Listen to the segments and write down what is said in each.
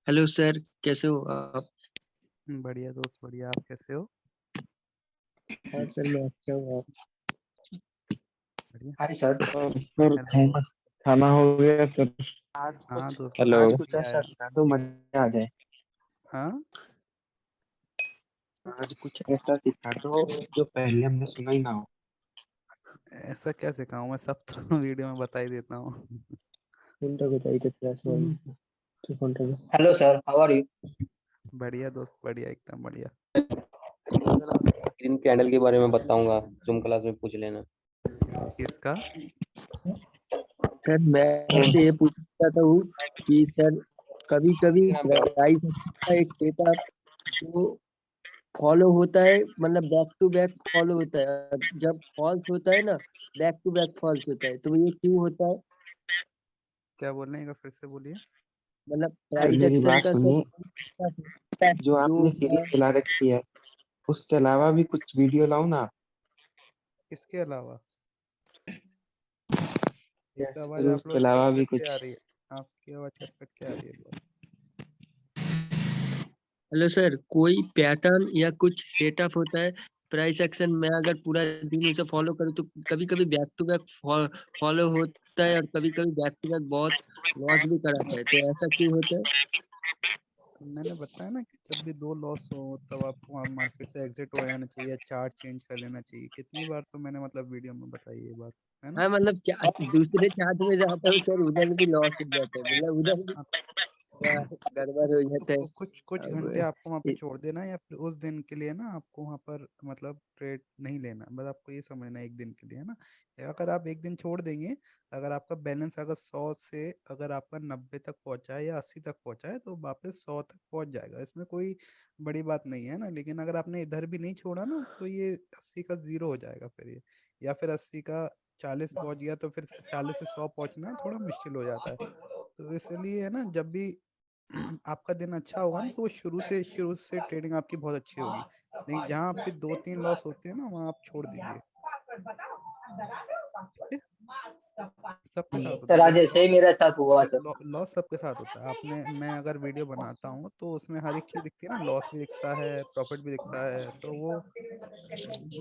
Hello sir, कैसे हो आप? बढ़िया दोस्त, बढ़िया। आप कैसे हो? हाँ सर, मैं अच्छा हूँ। आप? बढ़िया। Hi sir. Sir hello. खाना हो गया सर। आज हाँ कुछ दोस्त, हेलो। बस आज अभी कुछ भी ऐसा आया। सिखा दो मजा आ जाए। हाँ, आज कुछ ऐसा सिखा दो जो पहले हमने सुना ही ना हो। ऐसा क्या सिखाऊं मैं, सब तो वीडियो में बता ही देता हूँ। फोनটা কোথায় এটা ক্লাস ওয়ান তো ফোনটা দে। Hello sir, how are you? बढ़िया दोस्त, बढ़िया, एकदम बढ़िया। ग्रीन कैंडल के बारे में बताऊंगा, जूम क्लास में पूछ लेना। किसका? सर मैं आपसे ये पूछना चाहता हूँ कि सर कभी कभी प्राइस का एक डेटा जो फॉलो होता है, मतलब बैक टू बैक फॉलो होता है, और जब फॉल्स होता है ना, बैक टू बैक फॉल्स होता है, तो ये क्यों होता है? क्या बोलने का, फिर से बोलिए। मतलब सर प्राइस मेरी एक्शन बात का सुनिए, सर जो जो आपने सीरीज चला रखी है उसके अलावा भी कुछ वीडियो लाओ ना। इसके अलावा एक आवाज सर आप उसके लोग कट अलावा भी कट के आ कुछ। रही है। आपकी आवाज कट कट के आ रही है बहुत। हेलो सर, कोई पैटर्न या कुछ सेटअप होता है प्राइस एक्शन में, अगर पूरा दिन उसे फॉलो करो तो कभी कभी बैक टू बैक फॉलो होता है, और कभी कभी बैक टू बैक बहुत लॉस भी कराता है, तो ऐसा क्यों होता है? मैंने बताया ना कि जब भी दो लॉस हो तब आपको वहाँ मार्केट से एग्जिट हो जाना चाहिए, चार्ट चेंज कर लेना चाहिए। कितनी बार तो मैंने मतलब वीडियो में बताई ये बात, है ना। हाँ मतलब दूसरे चार्ट में जाता हूँ सर, उधर भी लॉस हो जाता है, मतलब उधर भी हाँ, थोड़ा गड़बड़ हो जाता है। कुछ कुछ घंटे अब आपको वहाँ पे छोड़ देना है, या फिर उस दिन के लिए ना आपको वहाँ पर मतलब ट्रेड नहीं लेना, बस आपको ये समझना है एक दिन के लिए, है ना। अगर आप एक दिन छोड़ देंगे, अगर आपका बैलेंस अगर 100 से अगर आपका 90 तक पहुंचा है या 80 तक पहुंचा है तो वापस 100 तक पहुंच जाएगा, इसमें कोई बड़ी बात नहीं है ना। लेकिन अगर आपने इधर भी नहीं छोड़ा ना तो ये 80 का जीरो हो जाएगा फिर ये, या फिर 80 का 40 पहुंच गया तो फिर 40 से 100 पहुंचना थोड़ा मुश्किल हो जाता है। तो इसलिए है ना, जब भी आपका दिन अच्छा होगा ना तो वो शुरू से ट्रेडिंग आपकी बहुत अच्छी होगी। लेकिन जहाँ आपके 2-3 लॉस होते हैं ना वहाँ आप छोड़ दीजिए। ठीक है, सबके साथ होता सर है, आज देखो ऐसे ही मेरे साथ हुआ सर। लॉस सबके साथ होता है। आपने मैं अगर वीडियो बनाता हूँ तो उसमें हर एक चीज दिखती है ना, लॉस भी दिखता है, प्रॉफिट भी दिखता है, तो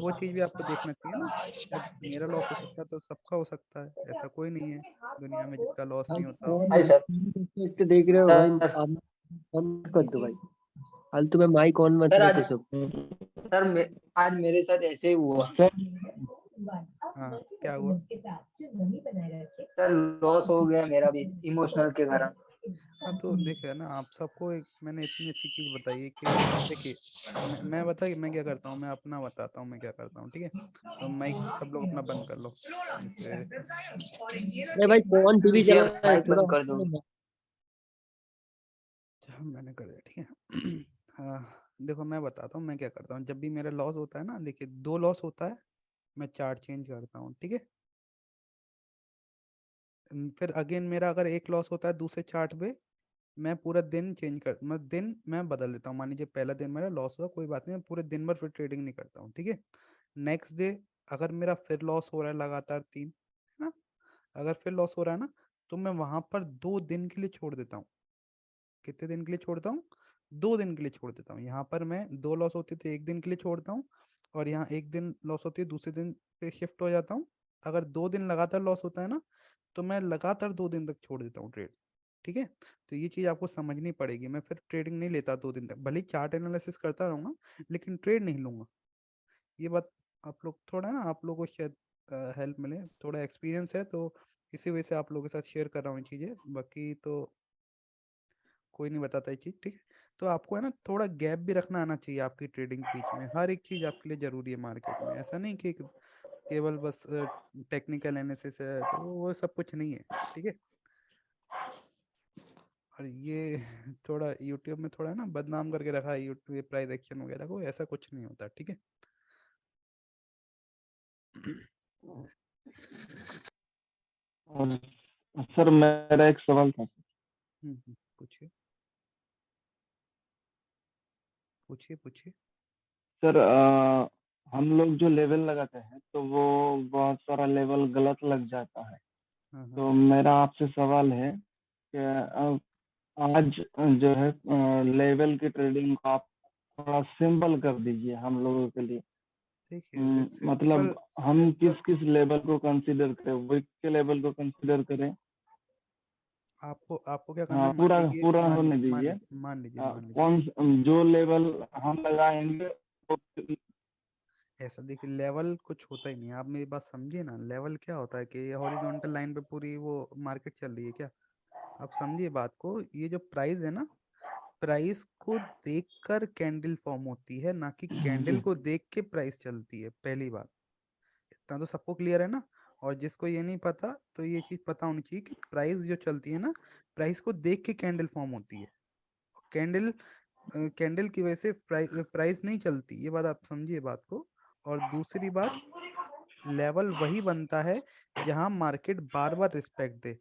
वो चीज भी आपको देखना चाहिए ना। जब मेरा लॉस हो सकता है तो सबका हो सकता है, ऐसा कोई नहीं है दुनिया में जिसका लॉस नहीं होता हो। Hi sir. तो देख रहे हो भाई, सर आप बंद कर दो भाई, फालतू में माइक ऑन मत सर आज रखो सब। सर आज मेरे साथ ऐसे ही हुआ। हाँ, क्या हुआ? सर लॉस हो गया मेरा भी इमोशनल के कारण। हाँ तो देखिए ना, आप सबको एक मैंने इतनी अच्छी चीज बताई है कि देखिए, मैं बता कि मैं क्या करता हूँ, मैं अपना बताता हूँ मैं क्या करता हूँ, ठीक है। तो माइक सब लोग अपना बंद कर लो। जैसे अरे भाई कौन टीवी जी चला आप रहा है, माइक थोड़ा बंद कर दो। मैंने कर दिया, ठीक है। हाँ देखो, मैं बताता हूँ मैं क्या करता हूँ जब भी मेरा लॉस होता है ना। देखिए, दो लॉस होता है, मैं चार्ट चेंज करता हूँ, ठीक है। फिर अगेन मेरा अगर एक लॉस होता है दूसरे चार्ट पे, मैं पूरा दिन चेंज कर मैं दिन मैं बदल देता हूँ। मान लीजिए पहला दिन मेरा लॉस हुआ, कोई बात नहीं, मैं पूरे दिन भर फिर ट्रेडिंग नहीं करता हूँ, ठीक है। नेक्स्ट डे अगर मेरा फिर लॉस हो रहा है लगातार 3, है ना, अगर फिर लॉस हो रहा है ना, तो मैं वहां पर 2 दिन के लिए छोड़ देता हूँ। कितने दिन के लिए छोड़ता हूँ? 2 दिन के लिए छोड़ देता हूँ। यहाँ पर मैं दो लॉस होती थी, एक दिन के लिए छोड़ता हूँ, और यहाँ एक दिन लॉस होती है दूसरे दिन पे शिफ्ट हो जाता हूँ। अगर 2 दिन लगातार लॉस होता है ना, तो मैं लगातार 2 दिन तक छोड़ देता हूँ ट्रेड, ठीक है। तो ये चीज़ आपको समझनी पड़ेगी। मैं फिर ट्रेडिंग नहीं लेता 2 दिन तक, भले ही चार्ट एनालिसिस करता रहूंगा लेकिन ट्रेड नहीं लूंगा। ये बात आप लोग थोड़ा ना, आप लोगों को शायद हेल्प मिले, थोड़ा एक्सपीरियंस है तो इसी वजह से आप लोगों के साथ शेयर कर रहा हूँ ये चीज़ें। बाकी तो कोई नहीं बताता ये चीज़, ठीक है। तो आपको है ना थोड़ा गैप भी रखना आना चाहिए आपकी ट्रेडिंग के बीच में। हर एक चीज़ आपके लिए ज़रूरी है मार्केट में, ऐसा नहीं कि केवल बस टेक्निकल एनालिसिस है तो वो सब कुछ नहीं है, ठीक है। और ये थोड़ा यूट्यूब में थोड़ा है ना बदनाम करके रखा है यूट्यूब, प्राइस एक्शन वगैरह को, ऐसा कुछ नहीं होता, ठीक है। और सर मेरा एक सवाल था। पूछिए पूछिए पूछिए। सर हम लोग जो लेवल लगाते हैं तो वो बहुत सारा लेवल गलत लग जाता है। तो मेरा आपसे सवाल है कि आज जो है लेवल की ट्रेडिंग को आप थोड़ा सिंपल कर दीजिए हम लोगों के लिए। देखिए मतलब हम किस किस लेवल को कंसीडर करें, वीक के लेवल को कंसीडर करें? आपको आपको क्या करना हाँ, है, मान पूरा लीजिए पूरा मान होने लीजिए मान दीजिए। लीजिए मान लीजिए मान लीजिए कौन जो लेवल हम लगाएंगे वो- ऐसा देखिए, लेवल कुछ होता ही नहीं है। आप मेरी बात समझिए ना। लेवल क्या होता है कि हॉरिजॉन्टल लाइन पे पूरी वो मार्केट चल रही है क्या? आप समझिए बात को। ये जो प्राइस है ना, प्राइस को देखकर कैंडल फॉर्म होती है, ना कि कैंडल जी को देख के प्राइस चलती है। पहली बात, इतना तो सबको क्लियर है ना। और जिसको ये नहीं पता तो ये चीज पता होनी चाहिए कि प्राइस जो चलती है ना, प्राइस को देख के कैंडल फॉर्म होती है। कैंडल कैंडल की वजह से प्राइस नहीं चलती, ये बात आप समझिए बात को। और दूसरी बात, लेवल वही बनता है जहां मार्केट बार बार रिस्पेक्ट दे।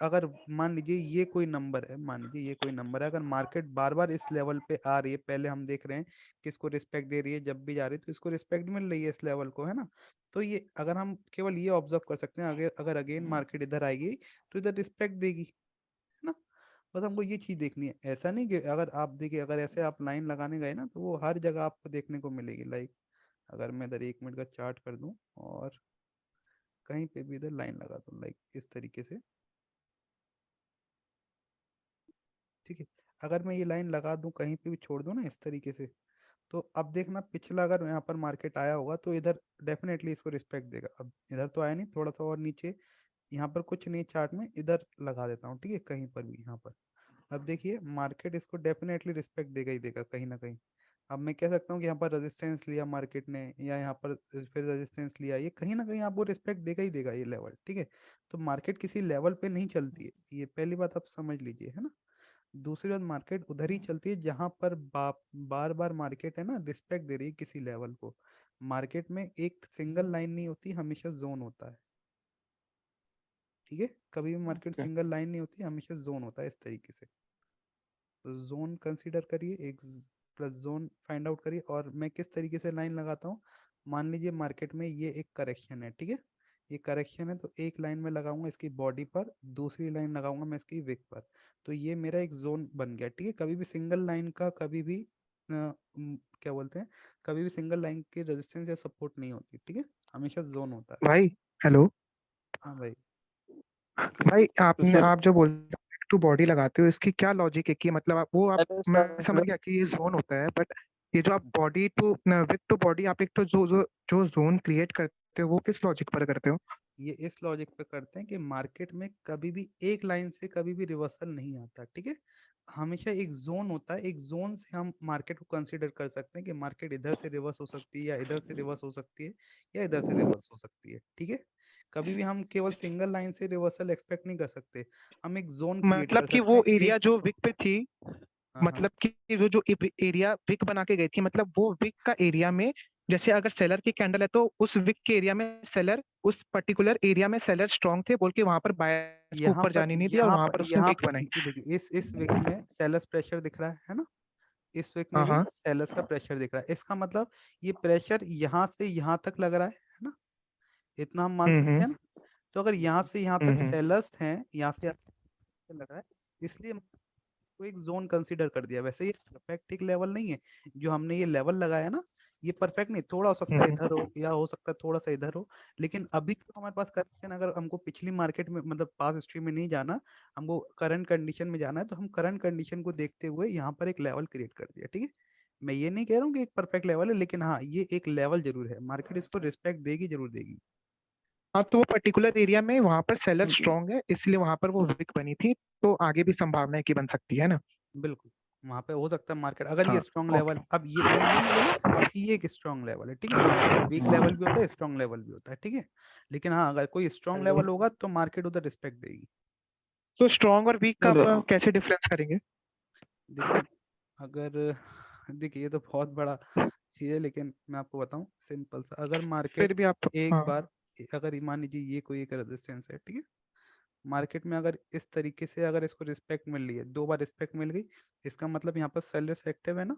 अगर मान लीजिए ये कोई नंबर है, मान लीजिए ये कोई नंबर है, अगर मार्केट बार बार इस लेवल पे आ रही है, पहले हम देख रहे हैं कि इसको रिस्पेक्ट दे रही है, जब भी जा रही है तो इसको रिस्पेक्ट मिल रही है इस लेवल को, है ना। तो ये अगर हम केवल ये ऑब्जर्व कर सकते हैं, अगर अगर अगेन मार्केट इधर आएगी तो इधर रिस्पेक्ट देगी, है ना। बस हमको ये चीज देखनी है। ऐसा नहीं कि अगर आप देखिए, अगर ऐसे आप लाइन लगाने गए ना तो वो हर जगह आपको देखने को मिलेगी। लाइक अगर मैं इधर 1 मिनट का चार्ट कर दूं और कहीं पे भी इधर लाइन लगा दूं, लाइक इस तरीके से, ठीक है। अगर मैं ये लाइन लगा दूं, कहीं पे भी छोड़ दूं ना इस तरीके से, तो अब देखना पिछला अगर यहाँ पर मार्केट आया होगा तो इधर डेफिनेटली इसको रिस्पेक्ट देगा। अब इधर तो आया नहीं, थोड़ा सा और नीचे, यहाँ पर कुछ नहीं चार्ट में, इधर लगा देता हूँ, ठीक है, कहीं पर भी यहाँ पर। अब देखिए मार्केट इसको डेफिनेटली रिस्पेक्ट देगा ही देगा कहीं ना कहीं। अब मैं कह सकता हूँ कि यहाँ पर रेजिस्टेंस लिया मार्केट ने, या यहाँ पर फिर रेजिस्टेंस लिया, ये कहीं ना कहीं आपको रिस्पेक्ट देगा ही देगा ये लेवल, ठीक है। तो मार्केट किसी लेवल पे नहीं चलती है, ये पहली बात आप समझ लीजिए, है ना। दूसरी बात, मार्केट उधर ही चलती है जहां पर बार बार मार्केट है ना रिस्पेक्ट दे रही है किसी लेवल को। मार्केट में एक सिंगल लाइन नहीं होती, हमेशा जोन होता है, ठीक है। कभी भी मार्केट सिंगल लाइन नहीं होती, हमेशा जोन होता है इस तरीके से। तो जोन कंसीडर करिए, एक प्लस जोन फाइंड आउट करिए। और मैं किस तरीके से लाइन लगाता हूँ, मान लीजिए मार्केट में ये एक करेक्शन है, ठीक है, ये करेक्शन है, तो एक लाइन में लगाऊंगा इसकी बॉडी पर, दूसरी लाइन लगाऊंगा मैं इसकी विक पर। तो ये मेरा एक जोन बन गया, ठीक है। कभी भी सिंगल लाइन का कभी भी क्या बोलते हैं, कभी भी सिंगल लाइन की रेजिस्टेंस या सपोर्ट नहीं होती, ठीक है, हमेशा जोन होता है। भाई हेलो। हाँ भाई। भाई तो आपने सर आप जो बोलते हो टू बॉडी लगाते हो, इसकी क्या लॉजिक है कि मतलब आप वो आप पहले मैं समझ सर गया कि ये जोन होता है, बट ये जो आप body to wick to body आप एक तो जो जोन क्रिएट करते हो वो किस लॉजिक पर करते हो? ये इस लॉजिक पे करते हैं कि मार्केट में कभी भी एक लाइन से कभी भी रिवर्सल नहीं आता, ठीक है। हमेशा एक जोन होता है, एक जोन से हम मार्केट को कंसीडर कर सकते हैं कि मार्केट इधर से रिवर्स हो सकती है, या इधर से रिवर्स हो सकती है, या इधर से रिवर्स हो सकती है, ठीक है। कभी भी हम केवल सिंगल लाइन से रिवर्सल एक्सपेक्ट नहीं कर सकते, हम एक जोन क्रिएट मतलब कर कि सकते वो हैं एरिया एक। जो विक पे थी, हाँ हाँ। मतलब कि जो एरिया विक बना के गई थी, मतलब वो विक का एरिया में, जैसे अगर सेलर की कैंडल है तो उस विक के एरिया में सेलर, उस पर्टिकुलर एरिया में सेलर स्ट्रांग थे बोल के वहां पर बायर्स को ऊपर जाने नहीं दिया और वहां पर उसने यहाँ विक पर बनाई। ये देखिए, इस वीक में सेलर्स प्रेशर दिख रहा है ना। इस वीक में हाँ भी हाँ। सेलर्स का प्रेशर दिख रहा है, इसका मतलब ये प्रेशर यहाँ से यहाँ तक लग रहा है ना, इतना हम मान सकते हम्म। हैं ना। तो अगर यहाँ से यहाँ तक हम्म। सेलर्स हैं, यहाँ से यहाँ तक लग रहा है, इसलिए को एक जोन कंसीडर कर दिया। वैसे ये परफेक्ट एक लेवल नहीं है, जो हमने ये लेवल लगाया ना, ये परफेक्ट नहीं, थोड़ा हो सकता है इधर हो, या हो सकता है थोड़ा सा इधर हो। लेकिन अभी तो हमारे पास करेक्शन, अगर हमको पिछली मार्केट में मतलब पास हिस्ट्री में नहीं जाना, हमको करंट कंडीशन में जाना है, तो हम करंट कंडीशन को देखते हुए यहाँ पर एक लेवल क्रिएट कर दिया, ठीक है। मैं ये नहीं कह रहा हूँ कि एक परफेक्ट लेवल है, लेकिन हाँ ये एक लेवल जरूर है, मार्केट इसको रिस्पेक्ट देगी, जरूर देगी। हाँ, तो वो पर्टिकुलर एरिया में वहां पर सेलर स्ट्रांग है इसलिए वहां पर वो विक बनी थी, तो आगे भी संभावना है कि बन सकती है ना। बिल्कुल, वहां पे हो सकता है मार्केट, अगर ये हाँ। Strong level, okay. अब ये मैंने ये नहीं बोला कि ये एक स्ट्रॉन्ग लेवल है, ठीक है। मार्केट में वीक लेवल भी होता है, स्ट्रॉन्ग लेवल भी होता है, ठीक है। लेकिन हाँ, अगर कोई स्ट्रॉन्ग हेलो लेवल होगा तो मार्केट उधर रिस्पेक्ट देगी। तो स्ट्रांग और वीक का सर। आप कैसे डिफरेंस करेंगे? देखिए, अगर देखिए ये तो बहुत बड़ा चीज है, लेकिन मैं आपको बताऊं सिंपल सा, अगर फिर मार्केट भी आप एक हाँ बार अगर मान लीजिए ये कोई एक रेजिस्टेंस है, ठीक है, मार्केट में अगर इस तरीके से अगर इसको रिस्पेक्ट मिल रही है, 2 बार रिस्पेक्ट मिल गई, इसका मतलब यहाँ पर सेलर्स एक्टिव है ना।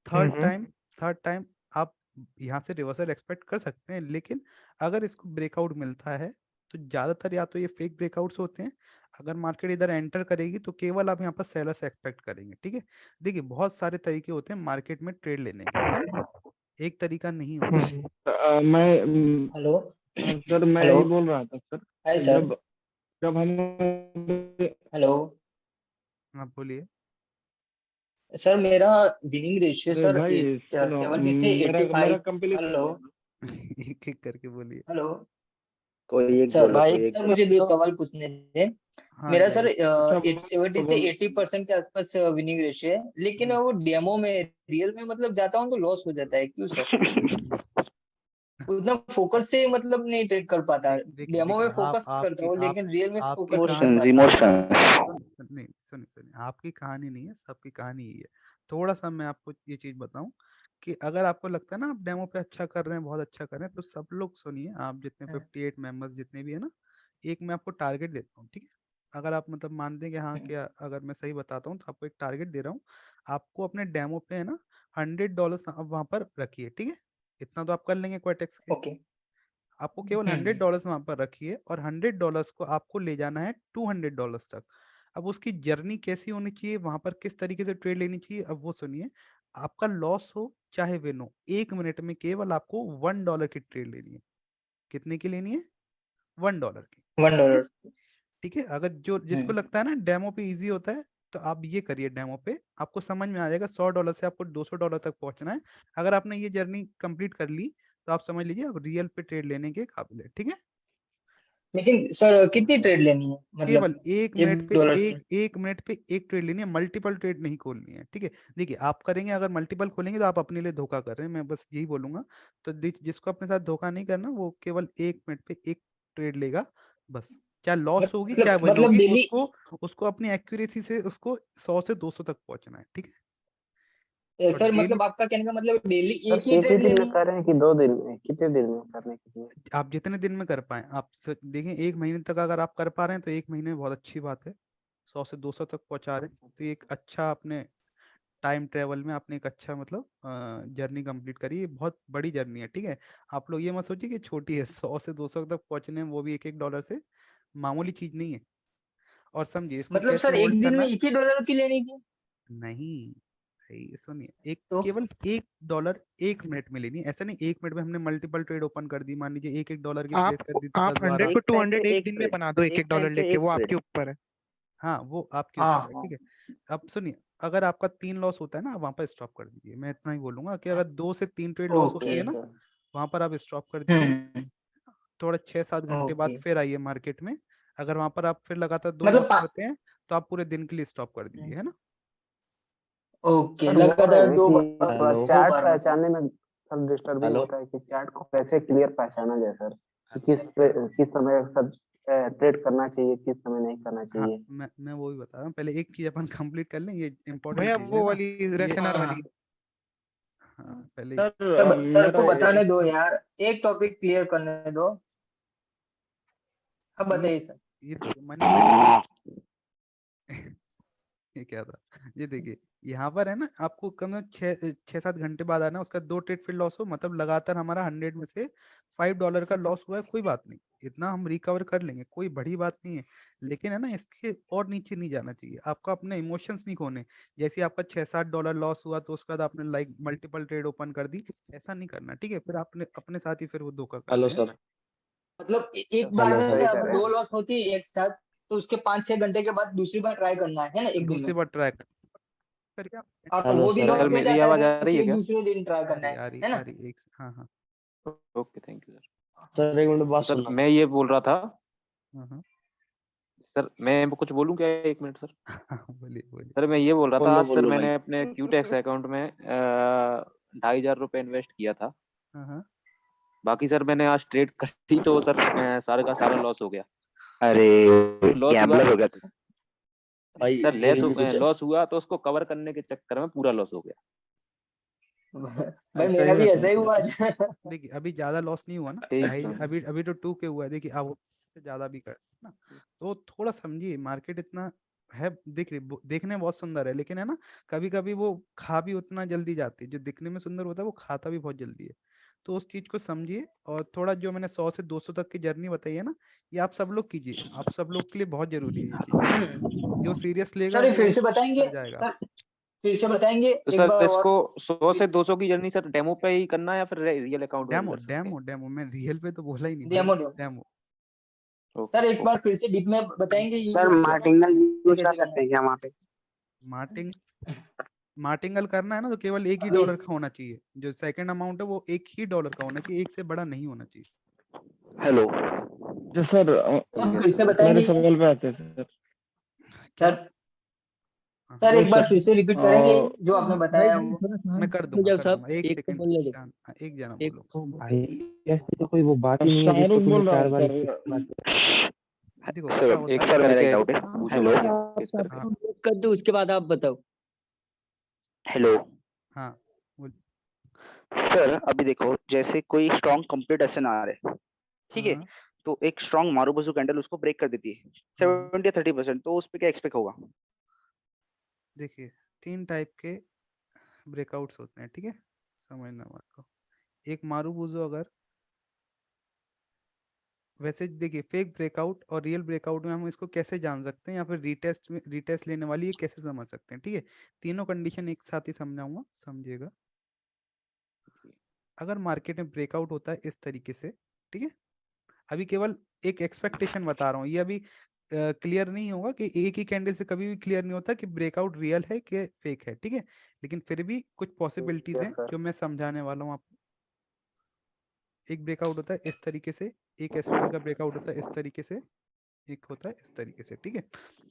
थर्ड हम्म टाइम थर्ड टाइम आप यहाँ से रिवर्सल एक्सपेक्ट कर सकते हैं, लेकिन अगर इसको ब्रेकआउट मिलता है तो ज्यादातर या तो ये फेक ब्रेकआउट्स होते हैं। अगर मार्केट इधर एंटर करेगी तो केवल आप यहाँ पर सेलर्स एक्सपेक्ट करेंगे, ठीक है। देखिए बहुत सारे तरीके होते हैं मार्केट में ट्रेड लेने के, है ना, एक तरीका नहीं होता है। मैं हेलो सर मैं हेलो यही बोल रहा था सर, हाय सर। जब जब हम हेलो आप बोलिए। सर, मेरा विनिंग रेशियो अरे सर भाई सुनो, 70 से मेरा 85। कंप्लीट हेलो एक एक करके बोलिए। हेलो कोई एक सर, बोलो, कोई एक सर बोलो। मुझे 2 सवाल पूछने थे। हाँ मेरा जी। सर अच्छा 70 से 80% के आसपास विनिंग रेशियो है, लेकिन वो डेमो में रियल में मतलब जाता हूँ तो लॉस हो जाता है, क्यों सर? उतना फोकस से मतलब नहीं ट्रेड कर पाता। देखिए डेमो में देखिए आप फोकस करता हूँ, लेकिन रियल में आपकी फोकस नहीं कर कहानी पाता। नहीं, सुनिए, आपकी कहानी नहीं है, सबकी कहानी यही है। थोड़ा सा मैं आपको ये चीज बताऊं कि अगर आपको लगता है ना आप डेमो पे अच्छा कर रहे हैं, बहुत अच्छा कर रहे हैं, तो सब लोग सुनिए, आप जितने 58 मेंबर्स जितने भी है ना, एक मैं आपको टारगेट देता हूँ, ठीक है। अगर आप मतलब मानते हैं कि हाँ क्या, अगर मैं सही बताता हूँ तो आपको एक टारगेट दे रहा हूँ। आपको अपने डेमो पे है ना $100 आप वहां पर रखिए, ठीक है। इतना तो आप कर लेंगे क्वाटेक्स के। ओके। आपको केवल $100 वहां पर रखिए और $100 को आपको ले जाना है $200 तक। अब उसकी जर्नी कैसी होनी चाहिए, वहां पर किस तरीके से ट्रेड लेनी चाहिए, अब वो सुनिए। आपका लॉस हो चाहे विन हो, 1 मिनट में केवल आपको $1 की ट्रेड लेनी है। कितने की लेनी है? $1 की। ठीक है, $1। ठीक है। अगर जो जिसको लगता है ना डेमो पे इजी होता है, तो आप ये करिए, डेमो पे आपको समझ में आ जाएगा। $100 से आपको $200 तक पहुंचना है। अगर आपने ये जर्नी कंप्लीट कर ली तो आप समझ लीजिए आप रियल पे ट्रेड लेने के काबिल है, ठीक है। लेकिन सर कितनी ट्रेड लेनी है, केवल मतलब एक मिनट पे $1 की? एक मिनट पे एक ट्रेड लेनी है, मल्टीपल ट्रेड नहीं खोलनी है, ठीक है। देखिए आप करेंगे, अगर मल्टीपल खोलेंगे तो आप अपने लिए धोखा कर रहे हैं, मैं बस यही बोलूंगा। तो जिसको अपने साथ धोखा नहीं करना, वो केवल 1 मिनट पे एक ट्रेड लेगा, बस। चाहे लॉस होगी चाहे विन मतलब होगी, डेली? उसको उसको अपनी एक्यूरेसी से उसको 100 से 200 तक पहुंचना है, ठीक है। और सर डेली मतलब आपका कहने का मतलब डेली सर एक ही एक ही ट्रेड दिन में लेनी है? कर रहे हैं कि 2 दिन में, कितने दिन में करने के लिए? आप जितने दिन में कर पाए, आप देखें 1 महीने तक अगर आप कर पा रहे हैं तो 1 महीने में बहुत अच्छी बात है। 100 से 200 तक पहुंचा रहे हैं तो ये एक अच्छा अपने टाइम ट्रेवल में आपने एक अच्छा मतलब जर्नी कंप्लीट करी। ये बहुत बड़ी जर्नी है, ठीक है। आप लोग ये मत सोचिए कि छोटी है। 100 से 200 तक पहुंचने में, वो भी एक एक डॉलर से, मामूली चीज नहीं है। और समझिए इसको मतलब कैसे सर एक होल्ड दिन करना में है। $1 की लेनी थी? नहीं भाई, सुनिए, एक तो केवल $1 1 मिनट में लेनी है। ऐसा नहीं 1 मिनट में हमने मल्टीपल ट्रेड ओपन कर दी, मान लीजिए एक एक डॉलर की प्लेस कर दी तो आप 10 100 12। को एक टाइम पे 200 एक एक दिन में ट्रेड, बना दो, एक एक एक टाइम डॉलर पे लेके, एक वो ट्रेड। आपके ऊपर है। हाँ वो आपके हाँ ऊपर है, हाँ। ठीक है। अब सुनिए, अगर आपका 3 लॉस होता है ना, वहां पर स्टॉप कर दीजिए। मैं इतना ही बोलूंगा कि अगर 2 से 3 ट्रेड लॉस होती ओके है ना, सर। वहां पर आप स्टॉप कर दीजिए। हम्म। थोड़ा 6-7 घंटे बाद ओके। फिर आइए मार्केट में। अगर वहां पर आप फिर लगातार 2 मतलब लॉस करते हैं तो आप पूरे दिन के लिए स्टॉप कर दीजिए, है ना। ओके, सर वो है लगातार ना दो कि बार थोड़ा हेलो दो चार्ट बार मतलब। पहचानने में सब डिस्टर्बिंग हेलो होता है कि चार्ट को कैसे क्लियर पहचाना जाए सर, कि किस समय सब ट्रेड करना चाहिए, किस समय नहीं करना हाँ, चाहिए। मैं वो भी बता रहा हूँ। पहले एक चीज अपन कंप्लीट कर लें, ये इंपॉर्टेंट भैया चीज है वो ना। वाली ये रेसनर वाली। हाँ पहले सर सर को मेरा बताने दो यार, एक टॉपिक क्लियर करने दो। अब ये बताइए सर। ये देखिए मनी भाई। ये क्या था, ये देखिए यहाँ पर है ना, आपको कम से कम 6-7 घंटे बाद आना। उसका 2 ट्रेड फिर लॉस हो, मतलब लगातार हमारा 100 में से $5 का लॉस हुआ है, कोई बात नहीं, इतना हम रिकवर कर लेंगे, कोई बड़ी बात नहीं है। लेकिन है ना, इसके और नीचे नहीं जाना चाहिए। आपका अपने इमोशंस नहीं खोने। जैसे आपका $6-7 लॉस हुआ तो उसके बाद आपने लाइक मल्टीपल ट्रेड ओपन कर दी, ऐसा नहीं करना, ठीक है। फिर आपने अपने साथ ही फिर वो धोखा हेलो करते हैं। सर। मतलब एक बार हेलो में सही कह अगर रहे दो हैं। लॉस होती है एक साथ, तो उसके 5-6 घंटे के बाद दूसरी बार ट्राई करना है ना, एक दिन दूसरी में। बार ट्रैक करके आप और हेलो वो भी सर। लॉस सर में मेरी जाता आवाज है आ तो रही है फिर क्या? दूसरे दिन ट्राई आ करना रही आ रही है आ ना? रही एक हाँ हाँ okay, thank you sir. Sir एक मिनट बात सर सुनना। मैं ये बोल रहा था, हाँ सर मैं कुछ बोलूं क्या, 1 मिनट सर? हाँ। बोलिए बोलिए। सर मैं ये बोल रहा था, बोलो आज सर बोलो भाई। मैंने अपने क्यूटेक्स अकाउंट में 2,500 रुपये इन्वेस्ट किया था। हाँ बाकी सर मैंने आज ट्रेड करी तो सर सारे का सारा लॉस हो गया। अरे लॉस हुआ गैम्बलर हो गया तू। भाई सर, मेरे लिए कुछ लॉस हुआ तो उसको कवर करने के चक्कर में पूरा लॉस हो गया। भाई मेरा भी ऐसा ही हुआ आज। देखिए अभी ज्यादा लॉस नहीं हुआ ना, ढाई, अभी तो 2 के हुआ है, देखिए अब से ज्यादा भी कर ना, तो थोड़ा समझिए मार्केट इतना है, देखने में बहुत सुंदर है, लेकिन है ना कभी कभी वो खा भी उतना जल्दी जाती है, जो दिखने में सुंदर होता है वो खाता भी बहुत जल्दी है। तो उस चीज को समझिए, और थोड़ा जो मैंने 100 से 200 तक की जर्नी बताई है ना, ये आप सब लोग कीजिए, आप सब लोग के लिए बहुत जरूरी है ये चीज। जो सीरियस लेगा सर वो फिर से बताएंगे कर जाएगा। सर, फिर से बताएंगे तो एक सर बार और। इसको 100 से 200 की जर्नी सर डेमो पे ही करना है या फिर रियल अकाउंट में भी डेमो कर सकते हैं? डेमो डेमो मैं रियल पे तो बोला ही नहीं डेमो भाई, डेमो डेमो। सर ओके एक बार फिर से डीप में बताएंगे ये सर मार्टिंगल यूज कर कैसे करना सकते हैं क्या वहाँ पे? मार्टिंग मार्टिंगल करना है ना तो केवल एक ही है? डॉलर का होना चाहिए, जो सेकंड अमाउंट है वो एक ही डॉलर का होना चाहिए, एक से बड़ा नहीं होना चाहिए। हेलो जो सर सर फिर से मेरे बताएंगे सवाल पे आते हैं सर। क्या? सर हाँ, सर वो एक बार सर फिर से रिपीट करेंगे जो आपने भाई बताया भाई वो। थोड़ा मैं शांत कर हो दूंगा जाओ कर सब, दूंगा, एक एक को सेकंड बोलने दो, एक जना एक बोलो। को भाई ऐसे तो कोई वो बात ही नहीं है जिसको शाहरुख तुमने बोल रहा 4 हूँ बार सर। repeat कर दिया। देखो क्या सर होता एक है, सर मेरा एक डाउट है हाँ, पूछो पहले बोलिए आप किस तरह। सबको म्यूट कर दो, उसके बाद आप बताओ। हेलो हाँ बोल। सर अभी देखो जैसे कोई स्ट्रॉन्ग कंप्लीट एसएनआर है ठीक है, हाँ तो एक स्ट्रॉन्ग मारुबुजु कैंडल उसको ब्रेक कर देती है हाँ 70 या 30%, तो उस पे क्या एक्सपेक्ट होगा? देखिए 3 टाइप के ब्रेकआउट्स होते हैं, ठीक है, समझना बात को। एक मारूबुजो, अगर वैसे देखिए फेक ब्रेकआउट और रियल ब्रेकआउट में हम इसको कैसे जान सकते हैं, या फिर रीटेस्ट लेने वाली ये कैसे समझ सकते हैं, ठीक है। तीनों कंडीशन एक साथ ही समझाऊंगा, समझिएगा। अगर मार्केट में ब्रेकआउट होता है इस तरीके से, ठीक है, अभी केवल एक एक्सपेक्टेशन बता रहा हूँ, ये अभी क्लियर नहीं होगा कि एक ही कैंडल से कभी भी क्लियर नहीं होता कि ब्रेकआउट रियल है कि फेक है, ठीक है, लेकिन फिर भी कुछ पॉसिबिलिटीज हैं सर जो मैं समझाने वाला हूँ आपको। एक ब्रेकआउट होता है इस तरीके से, एक एसएनआर का ब्रेकआउट होता है इस तरीके से, एक होता है इस तरीके से, ठीक है।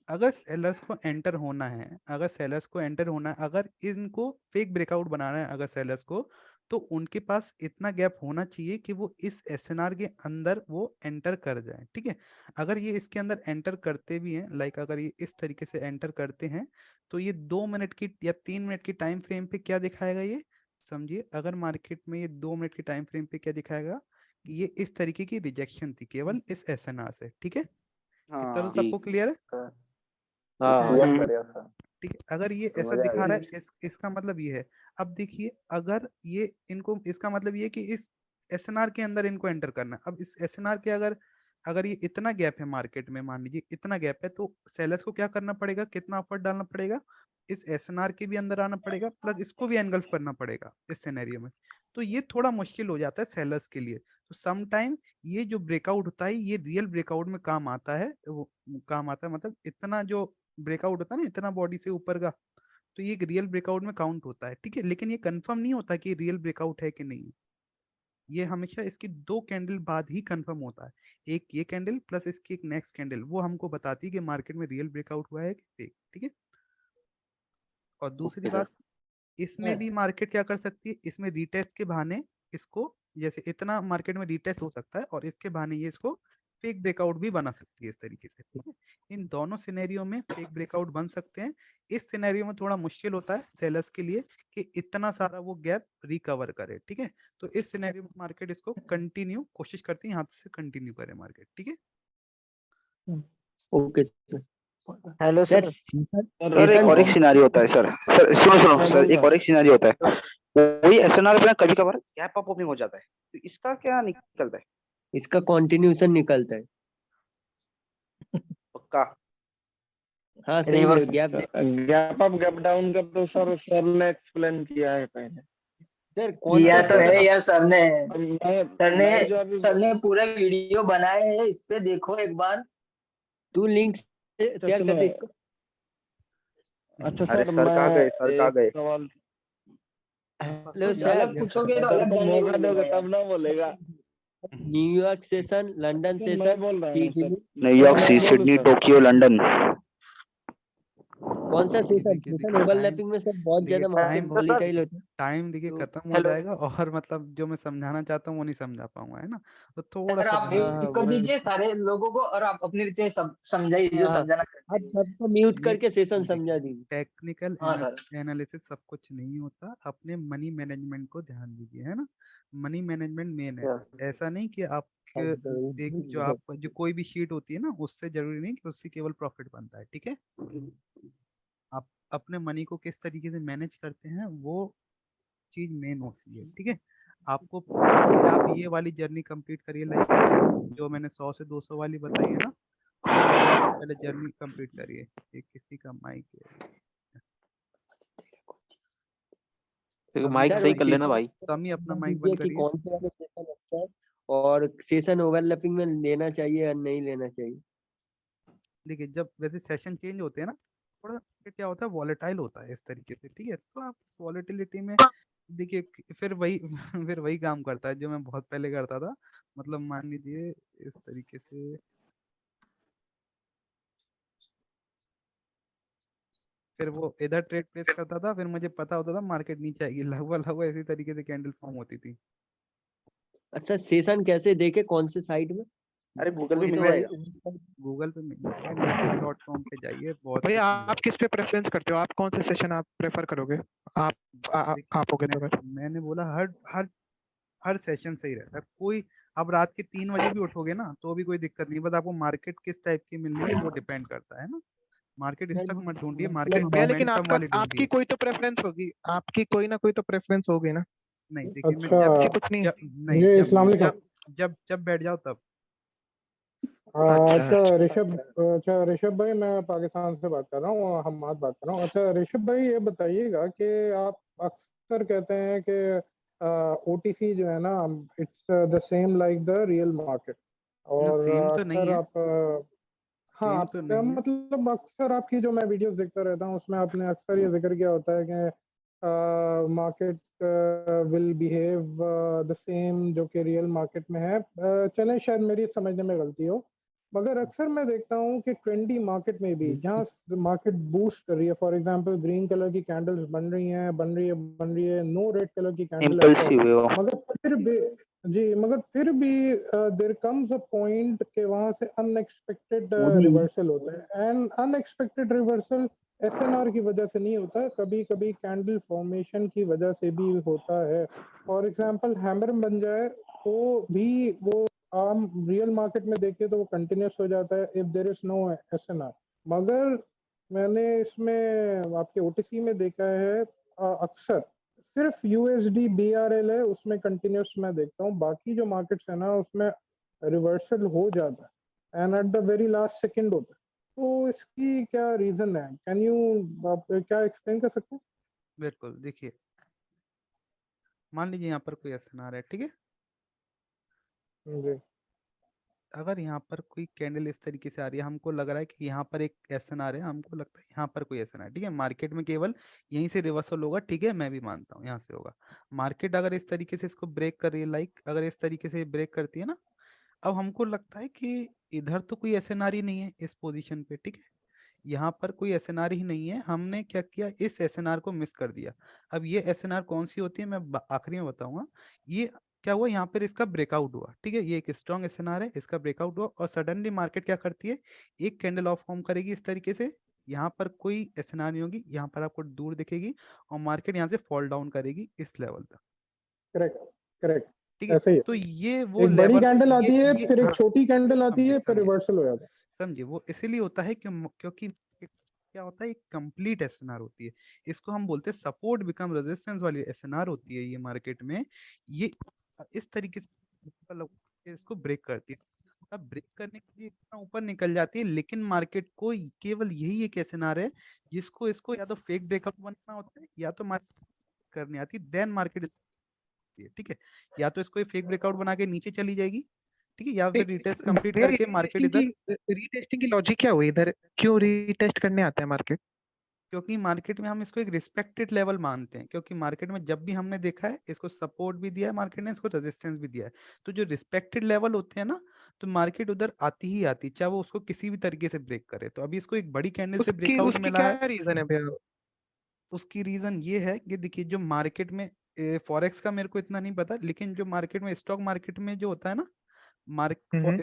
अगर सेलर्स को एंटर होना है, अगर इनको फेक ब्रेकआउट बनाना है अगर सेलर्स को, तो उनके पास इतना गैप होना चाहिए कि वो इस एसएनआर के अंदर वो एंटर कर जाए, ठीक है। अगर ये इसके अंदर एंटर करते भी हैं, लाइक अगर ये इस तरीके से एंटर करते हैं, तो ये 2 मिनट की या 3 मिनट की टाइम फ्रेम पे क्या दिखाएगा, ये समझिए। अगर मार्केट में ये 2 मिनट की टाइम फ्रेम पे क्या दिखाएगा कि ये इस तरीके की रिजेक्शन थी केवल इस एसएनआर से, ठीक है। इतना तो हाँ सबको क्लियर है, सर हाँ यस सर यस सर ठीक है। अगर ये ऐसा समझ आ दिखा रहा गई। है इसका मतलब ये है। अब देखिए अगर ये इनको, इसका मतलब ये है कि इस एसएनआर के अंदर इनको एंटर करना है। अब इस एसएनआर के अगर अगर ये इतना गैप है मार्केट में, मान लीजिए इतना गैप है, तो सेलर्स को क्या करना पड़ेगा, कितना एफर्ट डालना पड़ेगा, इस एसएनआर के भी अंदर आना पड़ेगा, प्लस इसको भी एनगल्फ करना पड़ेगा इस सिनेरियो में। तो ये थोड़ा मुश्किल हो जाता है सेलर्स के लिए। तो सम टाइम ये जो ब्रेकआउट होता है ये रियल ब्रेकआउट में काम आता है, वो काम आता है, मतलब इतना जो ब्रेकआउट होता है ना इतना बॉडी से ऊपर का, तो ये एक रियल ब्रेकआउट में काउंट होता है, ठीक है। लेकिन ये कंफर्म नहीं होता कि रियल ब्रेकआउट है कि नहीं, ये हमेशा इसकी 2 कैंडल बाद ही कंफर्म होता है। एक ये कैंडल प्लस इसकी एक नेक्स्ट कैंडल, वो हमको बताती है कि मार्केट में रियल ब्रेकआउट हुआ है कि फेक, ठीक है। और दूसरी ओके सर। बात, इसमें भी मार्केट क्या कर सकती है, इसमें रीटेस्ट के बहाने इसको, जैसे इतना मार्केट में रीटेस्ट हो सकता है और इसके बहाने ये इसको फेक ब्रेकआउट भी बना सकती है इस तरीके से, ठीक है। इन दोनों सिनेरियो में फेक ब्रेकआउट बन सकते हैं। इस सिनेरियो में थोड़ा मुश्किल होता है सेलर्स के लिए कि इतना सारा वो गैप रिकवर करे, ठीक है। तो इस सिनेरियो में मार्केट इसको कंटिन्यू कोशिश करती है यहाँ से कंटिन्यू करे मार्केट, ठीक है। Okay sir. Hello sir sir sir एक और एक सिनारियो होता है सर, सर सुनो सुनो सर, एक और एक सिनारियो होता है, वही एसएनआर पे कभी कभार गैप अप ओपनिंग हो जाता है, तो इसका क्या निकलता है? इसका कंटिन्यूशन निकलता है। पक्का? हाँ सही में reverse gap gap up gap down का तो सर ने एक्सप्लेन किया है पहले। सर कौन किया सा तो सर? है यार सर ने, मैं जो अभी सर ने पूरा वीडियो बनाए है, इस पे देखो एक बार। तू लिंक शेयर कर दे इसको। अच्छा अरे सर सर कहाँ गए, मैं सर कहाँ एक गए? सवाल हेलो गलत सर, पूछोगे तो सर अलग को जर्नी मौका दोगे बोलेगा तब ना बोलेगा। न्यूयॉर्क सेशन, लंदन सर मैं सेशन, बोल रहा हूँ सर। न्यूयॉर्क मैं सी, बोलूँ सिडनी, सर? Tokyo, London. कौन सा देखिए सेशन देखिए सेशन देखिए ओवरलैपिंग में सर बहुत देखिए ज्यादा मार्केट टाइम वोलेटाइल होता है टाइम देखिए तो खत्म हो हेलो जाएगा और मतलब जो मैं समझाना चाहता हूँ वो नहीं समझा पाऊंगा, है ना। तो थोड़ा सर सा आप ध्यान म्यूट कर वो दीजिए सारे लोगों को और आप अपनी रीति से समझाइए जो हाँ समझाना करते आप हैं। सबको म्यूट ये करके सेशन समझा देखिए दीजिए। टेक्निकल हाँ सर। एनालिसिस सब कुछ नहीं होता, अपने मनी मैनेजमेंट को ध्यान दीजिए, है ना। मनी मैनेजमेंट मेन है। यस ऐसा नहीं कि आप एक जो हाँ, आप जो कोई भी शीट होती है ना, उससे जरूरी नहीं कि उससे केवल प्रॉफिट बनता है, ठीक है। आप अपने मनी को किस तरीके से मैनेज करते हैं वो चीज मेन होती है, ठीक है। आपको पहले आप ये वाली जर्नी कंप्लीट करिए, लाइक जो मैंने 100 से 200 वाली बताई है ना, वो वाली आप पहले जर्नी कंप्लीट करिए। ये किसी का माइक है, समी माइक का सर सही वो कर माइक, लेना सेशन भाई। समी अपना माइक दीजिए बंद कि करिए। कौन से वाले सेशन अच्छा है और सेशन ओवरलैपिंग में लेना चाहिए या नहीं लेना चाहिए। देखिए जब वैसे सेशन चेंज होते हैं ना, थोड़ा फिर क्या होता है, वॉलेटाइल होता है इस तरीके से, ठीक है। तो आप वॉलेटिलिटी में देखिए फिर वही फिर वही काम करता है जो मैं बहुत पहले करता था। मतलब मान लीजिए इस तरीके से, फिर वो इधर ट्रेड प्लेस करता था, फिर मुझे पता होता था मार्केट नीचे आएगी, लगभग लगभग इसी तरीके से कैंडल फॉर्म होती थी। अच्छा सेशन कैसे देखे कौन से साइट में। अरे गूगल पे कोई मिल तो जाएगा। गूगल पे मिल जाएगा, investing.com पे जाइए, बहुत भैया कुछ मिल आप किस पे प्रेफरेंस करते हो, आप कौन से सेशन आप प्रेफर करोगे, आप देखिए आप होगे तो फिर मैंने बोला हर हर हर सेशन सही रहता है। कोई आप रात के 3 बजे भी उठोगे ना तो भी कोई दिक्कत नहीं, बस आपको मार्केट किस टाइप की मिल रही है वो डिपेंड करता है ना। मार्केट सर स्टक मत ढूंढिए, मार्केट मतलब भैया, लेकिन मोमेंटम आपका वाली आपकी ढूंढिए। कोई तो प्रेफरेंस होगी, आपकी कोई ना कोई तो प्रेफरेंस होगी ना। नहीं देखिए मैं अच्छा जब ऐसी कुछ नहीं। जब नहीं जी जब अस्सलाम वालेकुम। जब जब जब बैठ जाओ तब। अच्छा अच्छा ऋषभ भाई मैं पाकिस्तान से बात कर रहा हूँ, हम्माद बात कर रहा हूँ। अच्छा ऋषभ भाई ये बताइएगा कि आप अक्सर कहते हैं कि ओटीसी जो है ना it's the same like the real market, ना और सेम तो नहीं अक्सर है, आप हाँ सेम आप तो नहीं है। मतलब अक्सर आपकी जो मैं वीडियोस देखता रहता हूँ उसमें आपने अक्सर ये जिक्र किया होता है कि market will behave the same जो कि रियल मार्केट में है। चलें शायद मेरी समझने में गलती हो, मगर अक्सर मैं देखता हूँ कि ट्रेंडी मार्केट में भी जहाँ मार्केट बूस्ट कर रही है, फॉर एग्जांपल ग्रीन कलर की कैंडल्स बन रही है, नो रेड कलर की कैंडल है इम्पल्सिव है वो। मगर फिर भी मगर फिर भी देयर कम्स अ पॉइंट के वहां से अनएक्सपेक्टेड रिवर्सल होता है, एंड अनएक्सपेक्टेड रिवर्सल एसएनआर की वजह से नहीं होता, कभी कभी कैंडल फॉर्मेशन की वजह से भी होता है। फॉर एग्जांपल हैमर बन जाए तो भी वो आम रियल मार्केट में देखे तो वो कंटिन्यूस हो जाता है if there is no SNR, मगर मैंने इसमें आपके ओटीसी में देखा है अक्सर सिर्फ यूएसडी बीआरएल है उसमें कंटिन्यूस मैं देखता हूँ, बाकी जो मार्केट्स है ना उसमें रिवर्सल हो जाता है and at the very last second होता है। तो इसकी क्या रीजन है, कैन यू आप क्या एक्सप्लेन कर सकते हैं। बिल्कुल देखिए, मान लीजिए यहाँ पर कोई एसएनआर है, ठीक है। जी अगर यहाँ पर कोई कैंडल इस तरीके से आ रही है, हमको लग रहा है कि यहाँ पर एक एसएनआर है, हमको लगता है यहाँ पर कोई एसएनआर, ठीक है। मार्केट में केवल यहीं से रिवर्सल होगा, ठीक है, मैं भी मानता हूँ यहाँ से होगा। मार्केट अगर इस तरीके से इसको ब्रेक कर रही है, लाइक अगर इस तरीके से ब्रेक करती है ना, अब हमको लगता है कि इधर तो कोई एसएनआर ही नहीं है इस पोजीशन पे, ठीक है। यहाँ पर कोई एसएनआर ही नहीं है, हमने क्या किया, इस एसएनआर को मिस कर दिया। अब ये एसएनआर कौन सी होती है मैं आखिरी में बताऊंगा। ये क्या हुआ, यहाँ पर इसका ब्रेकआउट हुआ, ठीक है, ये एक स्ट्रॉन्ग एसएनआर है, इसका ब्रेकआउट हुआ और सडनली मार्केट क्या करती है, एक कैंडल ऑफ फॉर्म करेगी इस तरीके से। यहाँ पर कोई एसएनआर नहीं होगी, यहाँ पर आपको दूर दिखेगी और मार्केट यहाँ से फॉल डाउन करेगी इस लेवल तक, करेक्ट करेक्ट ठीक है। ऐसा ही है, तो ये वो एक बड़ी लेवल, कैंडल आती है ये फिर एक हाँ, छोटी कैंडल आती समझे है फिर समझे रिवर्सल हो जाता है। समझिए, वो इसीलिए होता है क्योंकि क्या होता है, एक कंप्लीट एसएनआर होती है। इसको हम बोलते हैं सपोर्ट बिकम रेजिस्टेंस वाली एसएनआर होती है ये मार्केट में। ये इस तरीके से इसको ब्रेक करती है। अब ब्रेक करने के लिए इतना ऊपर निकल जाती है, लेकिन मार्केट को केवल यही एक एसएनआर है जिसको इसको या तो फेक ब्रेकआउट बनना होता है या तो मार्केट करनी आती है, देन मार्केट, ठीक है। या तो इसको फेक ब्रेकआउट बना के नीचे चली जाएगी, ठीक है, या फिर रिटेस्ट कंप्लीट भैया करके मार्केट इधर। रीटेस्टिंग की लॉजिक क्या हुई इधर, क्यों रीटेस्ट करने आता है मार्केट। क्योंकि मार्केट में हम इसको एक रिस्पेक्टेड लेवल मानते हैं, क्योंकि मार्केट में जब भी हमने देखा है इसको सपोर्ट भी दिया है मार्केट ने, इसको रेजिस्टेंस भी दिया है। तो जो रिस्पेक्टेड लेवल होते हैं ना, तो मार्केट उधर आती ही आती, चाहे वो उसको किसी भी तरीके से ब्रेक करे। तो अभी इसको एक बड़ी कैंडल से उसकी ब्रेकआउट उसकी मिला है। क्या रीजन है भैया? उसकी रीजन ये है कि देखिए, जो मार्केट में फॉरेक्स का मेरे को इतना नहीं पता, लेकिन जो मार्केट में स्टॉक मार्केट में जो होता है ना,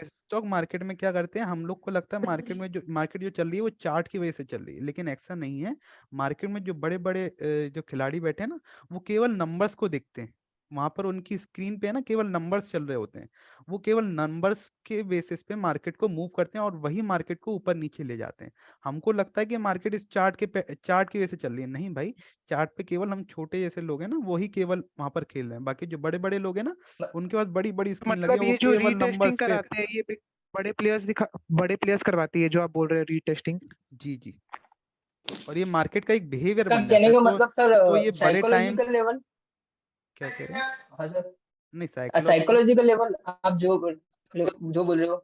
स्टॉक मार्केट में क्या करते हैं, हम लोग को लगता है मार्केट जो चल रही है वो चार्ट की वजह से चल रही है, लेकिन ऐसा नहीं है। मार्केट में जो बड़े बड़े जो खिलाड़ी बैठे हैं ना, वो केवल नंबर्स को देखते हैं। वहां पर उनकी स्क्रीन पे है ना, केवल नंबर्स चल रहे होते हैं। वो केवल नंबर्स के बेसिस पे मार्केट को मूव करते हैं और वही मार्केट को ऊपर नीचे ले जाते हैं। हमको लगता है कि मार्केट इस चार्ट की वजह से चल रही है। नहीं भाई, चार्ट पे केवल हम छोटे जैसे लोग हैं ना, वही केवल वहां पर खेल रहे हैं। बाकी जो बड़े बड़े लोग हैं ना, उनके पास बड़ी बड़ी स्क्रीन लगी है, मतलब वो ये जो केवल रीटेस्टिंग नंबर्स पे। कराते हैं ये बड़े प्लेयर्स करवाती है जो आप बोल रहे हैं रीटेस्टिंग। जी जी। और ये मार्केट का एक बिहेवियर सर बन जाता कहने है। का तो मतलब सर तो ये बड़े टाइम साइकोलॉजिकल लेवल, क्या कह रहे हैं? हाँ सर, नहीं, साइकोलॉजिकल लेवल आप जो बोल रहे हो,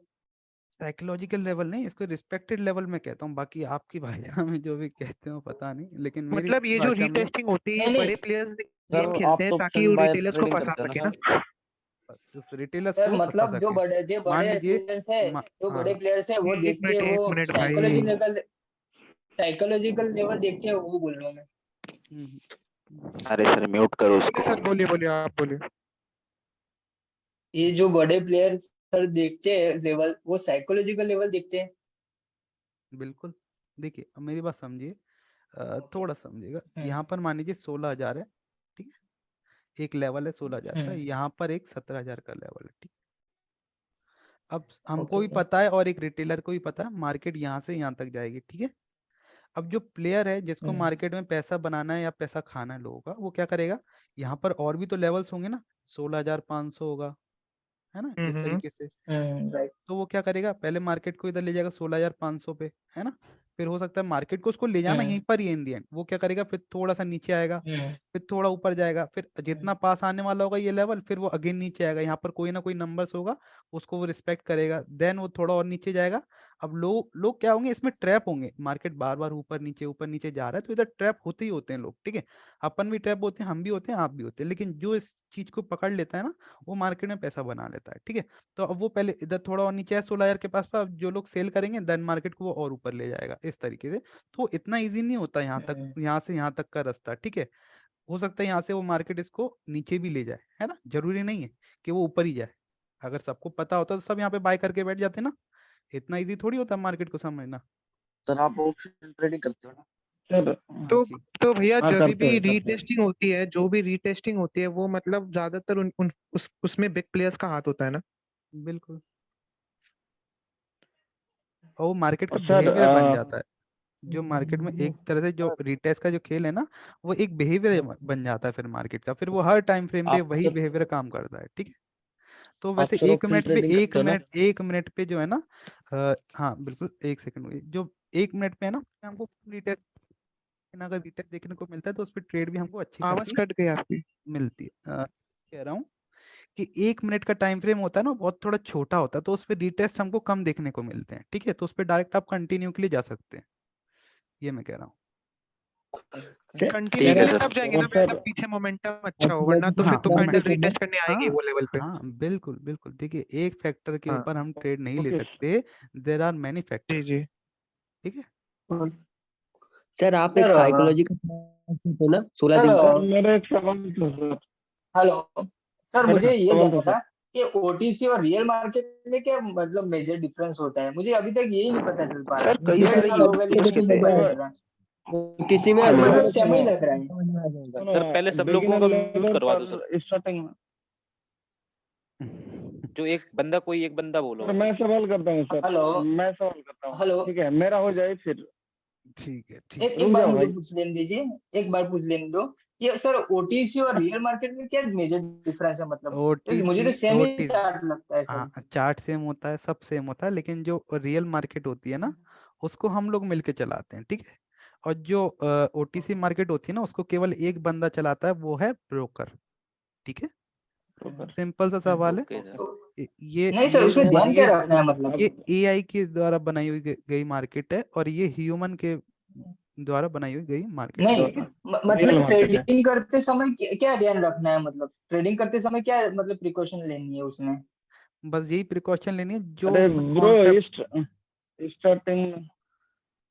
साइकोलॉजिकल लेवल नहीं, इसको रिस्पेक्टेड लेवल में कहता हूँ। बाकी आपकी भाषा में जो भी कहते हो पता नहीं, लेकिन मेरी मतलब ये जो भाषा में रीटेस्टिंग होती है, नहीं नहीं बड़े प्लेयर्स सर गेम आप खेलते हैं तो ताकि ऑप्शन वो बाय रिटेलर्स को ट्रेडिंग फंसा करते सके हो ना ना। उस रिटेलर्स सर, को फंसा मतलब जो सके। मान बड़े लीजिए प्लेयर्स है, मा- जो हाँ बड़े प्लेयर्स है वो एक देखते हैं, मिनट वो भाई। साइकोलॉजिकल लेवल देखते हैं, वो बोल रहा हूँ मैं। हम्म, अरे सर म्यूट करो बोलिए उसको। सर, बोलिए आप बोलिए। ये जो बड़े प्लेयर्स सर देखते हैं लेवल, वो साइकोलॉजिकल लेवल देखते हैं। बिल्कुल। देखिए, अब मेरी बात समझिए, थोड़ा समझिएगा। यहाँ पर मान लीजिए 16,000 है, ठीक है, एक लेवल है 16,000 का, यहाँ पर एक 17,000 का लेवल है, ठीक। अब हमको भी पता है और एक रिटेलर को भी पता है मार्केट यहाँ से यहाँ तक जाएगी, ठीक है। अब जो प्लेयर है जिसको मार्केट में पैसा बनाना है या पैसा खाना है लोगों का, वो क्या करेगा, यहाँ पर और भी तो लेवल्स होंगे ना, 16,500 होगा, है ना, इस तरीके से। तो वो क्या करेगा, पहले मार्केट को इधर ले जाएगा 16,500 पे, है ना। फिर हो सकता है मार्केट को उसको ले जाना यहीं पर ही इन दी एंड, वो क्या करेगा, फिर थोड़ा सा नीचे आएगा, फिर थोड़ा ऊपर जाएगा, फिर जितना पास आने वाला होगा ये लेवल, फिर वो अगेन नीचे आएगा। यहाँ पर कोई ना कोई नंबर्स होगा, उसको वो रिस्पेक्ट करेगा, देन वो थोड़ा और नीचे जाएगा। अब लोग क्या होंगे, इसमें ट्रैप होंगे। मार्केट बार बार ऊपर नीचे जा रहा है, तो इधर ट्रैप होते ही होते हैं लोग, ठीक है। अपन भी ट्रैप होते हैं, हम भी होते हैं, आप भी होते हैं, लेकिन जो इस चीज को पकड़ लेता है ना, वो मार्केट में पैसा बना लेता है, ठीक है। तो अब वो पहले इधर थोड़ा और नीचे है 16,000 के पास, अब जो लोग सेल करेंगे देन मार्केट को वो और ऊपर ले जाएगा, इस तरीके से। तो इतना इजी नहीं होता यहाँ तक, यहाँ से यहाँ तक का रास्ता, ठीक है। हो सकता है यहाँ से वो मार्केट इसको नीचे भी ले जाए, है ना, जरूरी नहीं है कि वो ऊपर ही जाए। अगर सबको पता होता तो सब यहाँ पे बाय करके बैठ जाते ना। इतना इजी थोड़ी होता मार्केट को समझना। सर आप ऑप्शन ट्रेडिंग करते हो ना? सर तो भैया हाँ, जब करते भी हैं, करते हैं। रीटेस्टिंग होती है, जो भी रीटेस्टिंग होती है, वो मतलब ज्यादातर उसमें बिग प्लेयर्स का हाथ होता है ना। बिल्कुल। और वो मार्केट का और सर बिहेवियर बन जाता है। जो मार्केट में एक तरह से जो रिटेस्ट का जो खेल है ना, वो एक बिहेवियर बन जाता है फिर मार्केट का, फिर वो हर टाइम फ्रेम पे आप वही सर बिहेवियर काम करता है, ठीक है। तो आप वैसे सर ऑप्शन ट्रेडिंग करते हो ना? एक मिनट पे जो है ना, हाँ बिल्कुल, एक सेकंड, जो एक मिनट पे है ना, हमको रिटेस्ट, अगर रिटेस्ट देखने को मिलता है तो उस पर ट्रेड भी हमको अच्छी आवाज खासी कट गई आपकी। मिलती है। कह रहा हूँ कि एक मिनट का टाइम फ्रेम होता है ना, बहुत थोड़ा छोटा होता है, तो उस पर रिटेस्ट हमको कम देखने को मिलते हैं, ठीक है। तो उस पर डायरेक्ट आप कंटिन्यू के लिए जा सकते हैं, ये मैं कह रहा हूँ। कंटिन्यू के लिए तब जाएंगे ना सर जब पीछे मोमेंटम अच्छा हो, वरना तो फिर तो कैंडल रीटेस्ट करने आएगी वो लेवल पे। हाँ बिल्कुल बिल्कुल। देखिए, एक फैक्टर के हाँ। ऊपर हम ट्रेड नहीं ले ओके। सकते, there are many G factors, जी। ठीक है। सर आप एक सर, साइकोलॉजी का हो ना 16 दिन का। सर मेरा एक सवाल था सर। हेलो सर, सर मुझे ये सवाल जानना था था कि ओटीसी और रियल मार्केट में क्या मतलब मेजर डिफरेंस होता है? मुझे अभी तक यही नहीं पता चल पा रहा सर है। कई 1.5 सारे साल हो गए, लेकिन देखिए मुझे मजा समझ नहीं है, चल रहा। किसी में मतलब अगर सेम ही लग रहा है। समझ में आ जाएगा। सुनो, सर पहले सब लोगों beginner का म्यूट level करवा दो पर सर। स्टार्टिंग में। जो कोई एक बंदा बोलो। सर मैं सवाल करता हूँ सर, हेलो मैं सवाल करता हूँ, हेलो, ठीक है, मेरा हो जाए फिर। ठीक है, ठीक एक रुक बार जाओ मुझे भाई। पूछ लेने दीजिए, एक बार पूछ लेने दो। ये सर ओटीसी और रियल मार्केट में क्या मेजर डिफरेंस है? मतलब मुझे तो सेम ही चार्ट लगता है हाँ, सब। चार्ट सेम होता है, सब सेम होता है, लेकिन जो रियल मार्केट होती है ना, उसको हम लोग मिलके चलाते हैं, ठीक है। और जो ओटीसी मार्केट होती है ना, उसको केवल एक बंदा चलाता है, वो है ब्रोकर, ठीक है। सिंपल सा सवाल है। Okay sir. ये नहीं सर, उसमें ध्यान क्या रखना है मतलब? ये एआई के द्वारा बनाई हुई गई मार्केट है, और ये ह्यूमन के द्वारा बनाई हुई गई मार्केट नहीं है। मतलब ट्रेडिंग करते समय क्या ध्यान रखना है, मतलब ट्रेडिंग करते समय क्या मतलब प्रिकॉशन लेनी है उसमें? बस यही प्रिकॉशन लेनी है जो अरे ब्रो कॉन्सेप्ट। स्टार्टिंग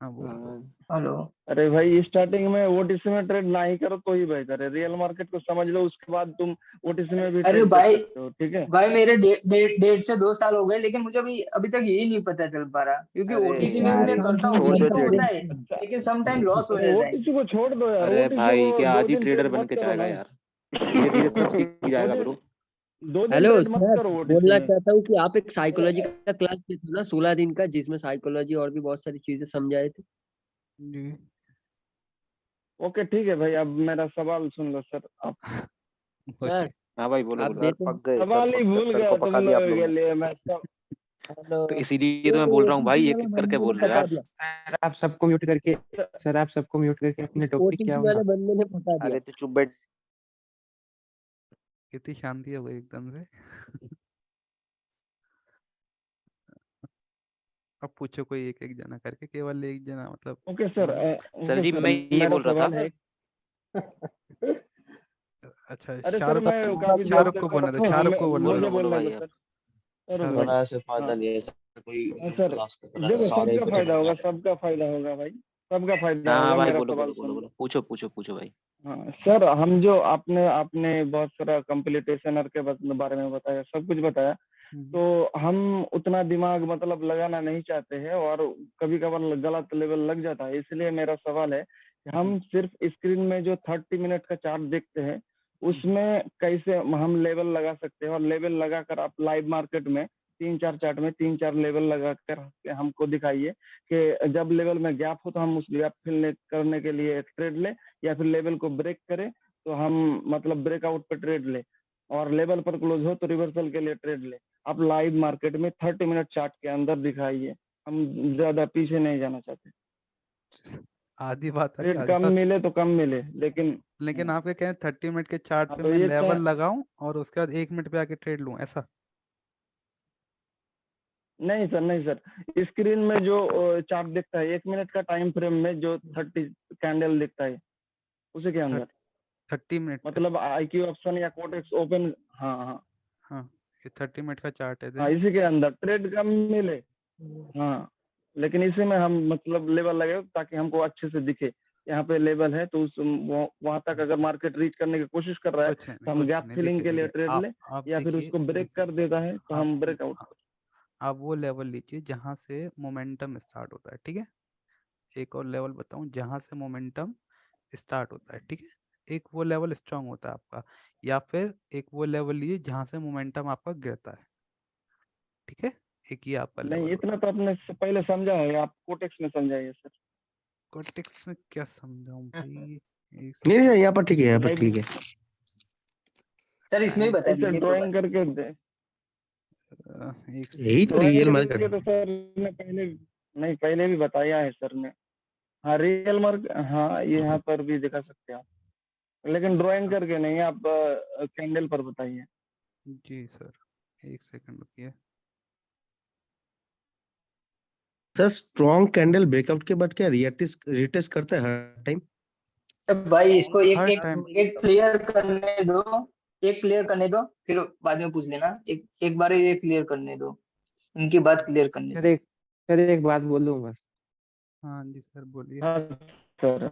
हाँ बोल दो। हेलो अरे भाई स्टार्टिंग में ओटीसी में ट्रेड ना ही करो तो ही बेहतर है। रियल मार्केट को समझ लो, उसके बाद तुम ओटीसी में भी अरे ट्रेड कर भाई सकते हो। ठीक है भाई मेरे 1.5 से 2 साल हो गए, लेकिन मुझे अभी तक यही नहीं पता चल पा रहा, क्योंकि अरे ओटीसी में यार मैं ये करता हूँ, छोड़ गेन दो तो ट्रेडिंग। होता है, लेकिन सम टाइम लॉस हो अरे जाता है। ओटीसी को छोड़ दो यार। अरे ओटीसी भाई को क्या 2 आज ही दिन ट्रेडर ट्रेड बन मत के करो जाएगा ना। यार? धीरे धीरे सब सीख जाएगा दो ब्रो। दिन 2 दिन हेलो ट्रेड मत सर, करो ओटीसी बोलना में। चाहता हूँ कि आप एक साइकोलॉजी का क्लास लेते हो ना 16 दिन का, जिसमें साइकोलॉजी और भी बहुत सारी चीजें समझाए थे। जी ओके ठीक है भाई, अब मेरा सवाल सुन लो सर। आप सर हाँ भाई बोलो आप बोलो। सर देते पक गए, सर सवाल ही पक गए, भूल सर गए को तुम पका दिया आप लोगों लोग के ने। लिए मैं सब। हेलो तो इसीलिए तो मैं बोल रहा हूँ भाई, एक एक करके बोल रहे हो यार। सर आप सबको म्यूट करके अपने टॉपिक क्या ओटीसी होगा। वाले बंदे ने बता दिया। अरे तो चुप बैठ। कितनी शांति हो गई एकदम से। अब पूछो कोई एक एक जना करके, केवल एक जना मतलब। Okay sir. सर ओके जी सर, मैं ये मेरा बोल रहा सवाल था। है। अच्छा अरे सर शाहरुख मैं काफी देर शाहरुख से को बोलना था, हाँ, शाहरुख को बोलना मुझे था। बोलो बोलने भाई दो आप। सर। अरुण शाहरुख भाई बड़ा ऐसे फायदा हाँ नहीं है सर, कोई सर क्लास कर देखो सारे सबका कुछ फायदा होगा, बता सबका फायदा होगा भाई, सबका फायदा हाँ हाँ होगा। भाई मेरा बोलो सवाल बोलो बोलो सुन लो। बोलो। पूछो पूछो पूछो भाई। हाँ सर, हम जो आपने आपने बहुत सारा कंप्लीटेशनर के बारे में बताया, सब कुछ बताया, तो हम उतना दिमाग मतलब लगाना नहीं चाहते हैं, और कभी कभार गलत लेवल लग जाता है। इसलिए मेरा सवाल है कि हम सिर्फ स्क्रीन में जो 30 मिनट का चार्ट देखते हैं, उसमें कैसे हम लेवल लगा सकते हैं, और लेवल लगाकर आप लाइव मार्केट में 3-4 चार्ट में 3-4 लेवल लगाकर हमको दिखाइए कि जब लेवल में गैप हो तो हम उस गैप फिल करने के लिए ट्रेड ले, या फिर लेवल को ब्रेक करें तो हम मतलब ब्रेकआउट पे ट्रेड ले, और लेवल पर क्लोज हो तो रिवर्सल के लिए ट्रेड ले। आप लाइव मार्केट में 30 मिनट चार्ट के अंदर दिखाइए, हम ज्यादा पीछे नहीं जाना चाहते। आधी बात आई ट्रेड आधी कम बात। मिले तो कम मिले, लेकिन आप ये कह रहे हैं 30 मिनट के चार्ट हाँ पे तो मैं ये लेवल लगाऊं और उसके बाद 1 मिनट पे आके ट्रेड लूं, ऐसा? नहीं सर, नहीं सर, स्क्रीन में जो चार्ट दिखता है 1 मिनट का टाइम फ्रेम में जो 30 कैंडल दिखता है, उसी के अंदर 30 मिनट पे। मतलब IQ ऑप्शन या कोटेक्स ओपन। हाँ हाँ हाँ ये 30 मिनट का चार्ट है। हाँ, इसी के अंदर ट्रेड कम मिले। हाँ लेकिन इसी में हम मतलब लेवल लगे ताकि हमको अच्छे से दिखे यहाँ पे लेवल है, तो उस वहां तक अगर मार्केट रीच करने की कोशिश कर रहा है कुछ नहीं तो हम कुछ गैप नहीं, फिलिंग देखिए के लिए देखिए ट्रेड ले, आप या फिर देखिए उसको ब्रेक देखिए कर देता है तो हम ब्रेकआउट। आप वो लेवल लीजिए जहां से मोमेंटम स्टार्ट होता है, ठीक है? एक और लेवल बताऊं जहां से मोमेंटम स्टार्ट होता है, ठीक है? एक वो लेवल स्ट्रांग होता है आपका, या फिर एक वो लेवल लीजिए जहां से मोमेंटम आपका गिरता है, ठीक है? एक ही आपका नहीं लेवल इतना होता तो आपने पहले समझा है, आप कोटेक्स में समझाइए सर। है। कॉन्टेक्स्ट में क्या समझाऊं भाई? एक नहीं सेकंड। नहीं, यहाँ पर ठीक है, यहाँ पर ठीक है। सर इसमें भी बता ऐसे दीजिए, कोई ड्राइंग बात करके दे, एक यही तो ड्राइंग रियल मार्केट। करके तो सर ने पहले नहीं, पहले भी बताया है सर ने। हाँ रियल मार्क, हाँ ये यहाँ पर भी दिखा सकते हैं आप, लेकिन ड्राइंग करके नहीं, आप कैंडल पर बताइए। जी सर, एक सेकंड रुकिए। सर स्ट्रॉन्ग कैंडल ब्रेकआउट के बाद क्या रिटेस्ट करता है हर टाइम? अब भाई इसको एक हर एक टाइम एक क्लियर करने दो, एक क्लियर करने दो, फिर बाद में पूछ लेना। एक बार ये क्लियर करने दो, इनकी बात क्लियर करने दो। सर एक बात बोलूँ बस। हाँ जी सर बोलिए। हाँ सर।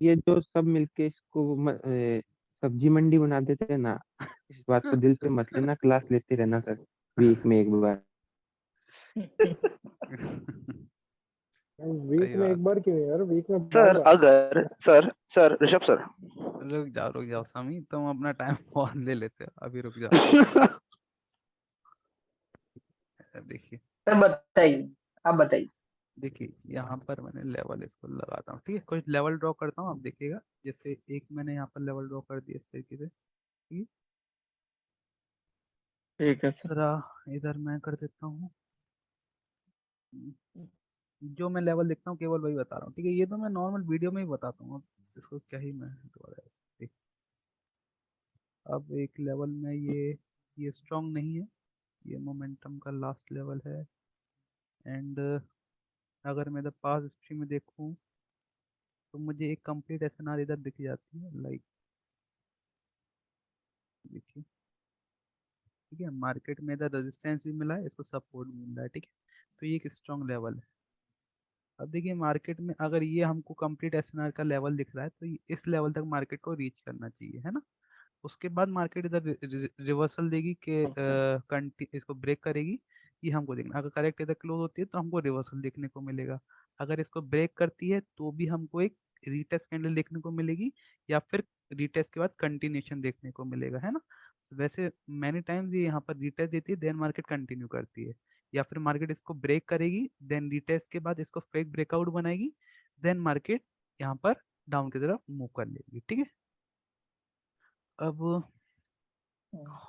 ये जो सब मिलके इसको सब्जी मंडी बना देते हैं ना, इस बात को दिल पे मत लेना, क्लास लेते रहना सर, वीक में एक बार। वीक सही में बात। एक बार क्यों यार, वीक में सर 12 बार। अगर सर ऋषभ सर रुक जाओ समी, तुम अपना टाइम और ले लेते हो, अभी रुक जाओ। देखिए सर बताइए, आप बताइए। देखिए यहाँ पर मैंने लेवल इसको लगाता हूँ, ठीक है? कुछ लेवल ड्रॉ करता हूँ, आप देखिएगा। जैसे एक मैंने यहाँ पर लेवल ड्रॉ कर दिया इस तरीके से, ठीक है? ठीक है सर। दूसरा इधर मैं कर देता हूँ। जो मैं लेवल देखता हूँ केवल वही बता रहा हूँ, ठीक है? ये तो मैं नॉर्मल वीडियो में ही बताता हूँ, अब इसको क्या ही मैं दोबारा देख। अब एक लेवल में ये स्ट्रांग नहीं है, ये मोमेंटम का लास्ट लेवल है। एंड अगर मैं इधर पास हिस्ट्री में देखूँ तो मुझे एक कंप्लीट एसएनआर इधर दिख जाती है, लाइक देखिए, ठीक है, मार्केट में इधर रेजिस्टेंस भी मिला है, इसको सपोर्ट भी मिल रहा है, ठीक है, तो ये एक स्ट्रॉन्ग लेवल है। अब देखिए मार्केट में अगर ये हमको कंप्लीट एसएनआर का लेवल दिख रहा है तो इस लेवल तक मार्केट को रीच करना चाहिए, है ना। उसके बाद मार्केट इधर रिवर्सल देगी कि इसको ब्रेक करेगी, ये हमको देखना। अगर करेक्ट इधर क्लोज होती है तो हमको रिवर्सल देखने को मिलेगा। अगर इसको ब्रेक करती है तो भी हमको एक रीटेस्ट कैंडल देखने को मिलेगी, या फिर रीटेस्ट के बाद कंटिन्यूशन देखने को मिलेगा, है ना। वैसे मैनी टाइम्स ये यहाँ पर रीटेस्ट देती है, देन मार्केट कंटिन्यू करती है, या फिर मार्केट इसको ब्रेक करेगी, देन रीटेस्ट के बाद इसको फेक ब्रेकआउट बनाएगी, देन मार्केट यहाँ पर डाउन की तरफ मूव कर लेगी, ठीक है। अब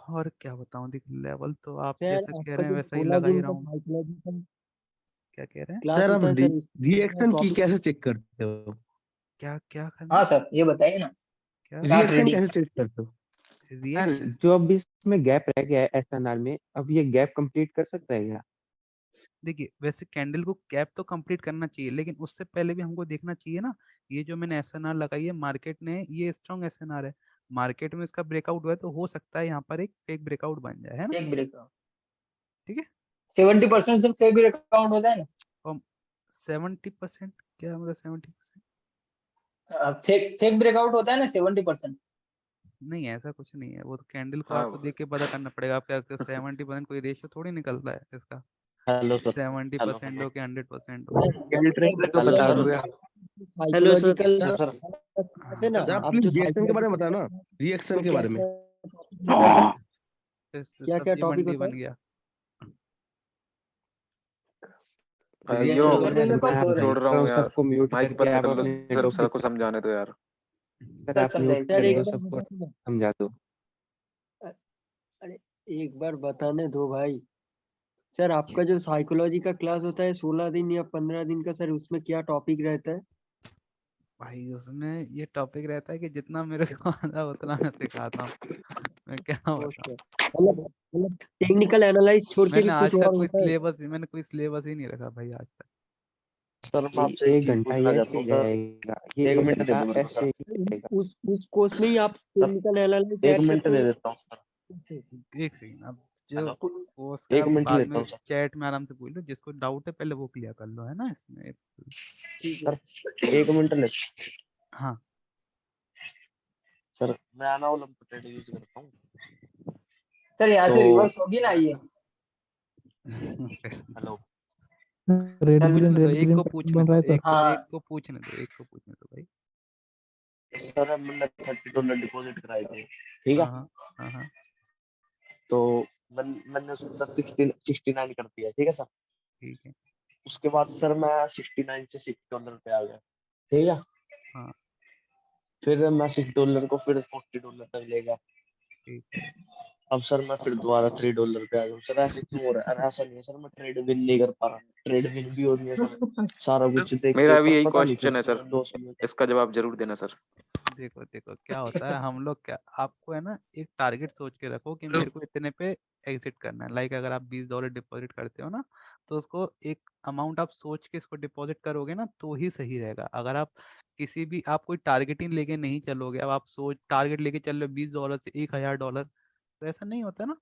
और क्या बताऊं, देख लेवल तो आप सर जैसे कह आपका रहे हैं जो वैसा ही 16 लगा ही दिन रहा का हूँ। साइकोलॉजिकल क्या कह रहे हैं? क्लास सर आप होता है सर, रिएक्शन की टॉपिक कैसे चेक करते हो? क्या क्या करना हाँ है? सर ये बताइए ना, क्या क्या रिएक्शन ट्रेडिंग? कैसे चेक करते हो? Sir reaction? जो अब इसमें गैप रह गया है एसएनआर में, अब ये गैप कंप्लीट कर सकता है क्या? देखिए वैसे कैंडल को कैप तो कंप्लीट करना चाहिए, लेकिन उससे पहले भी हमको देखना चाहिए ना, ये जो मैंने एसएनआर लगाई है मार्केट ने, ये स्ट्रॉन्ग एसएनआर है, मार्केट में इसका ब्रेकआउट हुआ है तो हो सकता है यहाँ पर एक फेक ब्रेकआउट बन जाए, है ना, फेक ब्रेकआउट ठीक है। 70% से फेक ब्रेकआउट होता है ना, और 70% क्या मतलब 70%? फेक फेक ब्रेकआउट होता है ना 70%। नहीं ऐसा कुछ नहीं है, वो तो कैंडल को हाँ आपको देख के पता करना पड़ेगा। आपका 70% कोई रेशियो थोड़ी निकलता है इसका, हेलो सर। 70% हो कि 100% हो। Hello hello hello sir, sir. Psychological है ना, सर आप आप प्लीज जो रिएक्शन के बारे में बताओ ना, साइकोलॉजिकल रिएक्शन के बारे में। क्या क्या सब्जी टॉपिक मंडी होता बन है? गया। भाइयों सर रिएक्शन करने में मैं पास हो आपको रहा छोड़ है। रहा बोल रहा हूँ हूँ यार, सबको म्यूट माइक करके बंद आप कर लो अपने सर, सर टॉपिक को समझाने दो यार। सर सर आप म्यूट समझाइए सर कर एक दो, बार सबको बताने दो। समझा दो। अरे एक बार बताने दो भाई। सर आपका जो साइकोलॉजी का क्लास होता है 16 दिन या 15 दिन का, सर उसमें क्या टॉपिक रहता है? भाई उसमें ये टॉपिक रहता है कि जितना मेरे को आता है उतना मैं सिखाता हूँ। मैं क्या बताऊँ, मतलब टेक्निकल एनालाइज छोड़ के भी मैंने कुछ आज तक और होता है? मैंने कोई सिलेबस ही नहीं रखा भाई आज तक। सर मैं आपसे एक एक चीज घंटा पूछना ये चाहता ऐसे हूँ ही सर। जाएगा, ये एक एक मिनट दे घंटा दो मेरे को ऐसे सर। ही जाएगा। उस कोर्स में ही आप सर टेक्निकल एनालिसिस एक ऐड मिनट करते दे हो? देता हूँ सर। एक सेकंड, अब जो हेलो कोर्स का एक आप मिनट बाद लेता में हूँ सर। चैट में आराम से पूछ लो, जिसको डाउट है पहले वो क्लियर कर लो, है ना इसमें। ठीक है। सर एक मिनट लेता हाँ सर। मैं आना ओलंपिक ट्रेडिंग यूज करता हूँ। सर यहाँ से तो रिवर्स होगी ना ये? हेलो रेड चल ग्रीन पूछने दो, रेड एक ग्रीन को पैटर्न पूछने बन दो, रहा है सर। हाँ एक को पूछने दो, एक को पूछने दो भाई। सर मैंने $30 डिपॉजिट कराए थे, ठीक है। हाँ हाँ हाँ तो मैंने उसमें सर 69 कर दिया, ठीक है सर। ठीक है। उसके बाद सर मैं 69 से $6 पे आ गया, ठीक है। हाँ फिर मैं $6 को फिर $40 तक ले गया। ठीक है। अब सर मैं फिर दोबारा $3 पे आ गया। सर ऐसे क्यों हो रहा है? अरे ऐसा नहीं है सर, मैं ट्रेड विन नहीं कर पा रहा। ट्रेड विन भी हो रही है सर, सारा कुछ देख के, मेरा भी पर यही पता नहीं क्वेश्चन है फिर सर, लॉस में। इसका जवाब जरूर देना सर। देखो देखो क्या होता है, हम लोग क्या, आपको है ना एक टारगेट सोच के रखो कि मेरे को इतने पे एग्जिट करना है। लाइक अगर आप $20 डिपॉजिट करते हो ना, तो उसको एक अमाउंट आप सोच के इसको डिपॉजिट करोगे ना तो ही सही रहेगा। अगर आप किसी भी, आप कोई टारगेटिंग लेके नहीं चलोगे, अब आप सोच टारगेट लेके चल रहे हो $20 से $1000, तो ऐसा नहीं होता ना।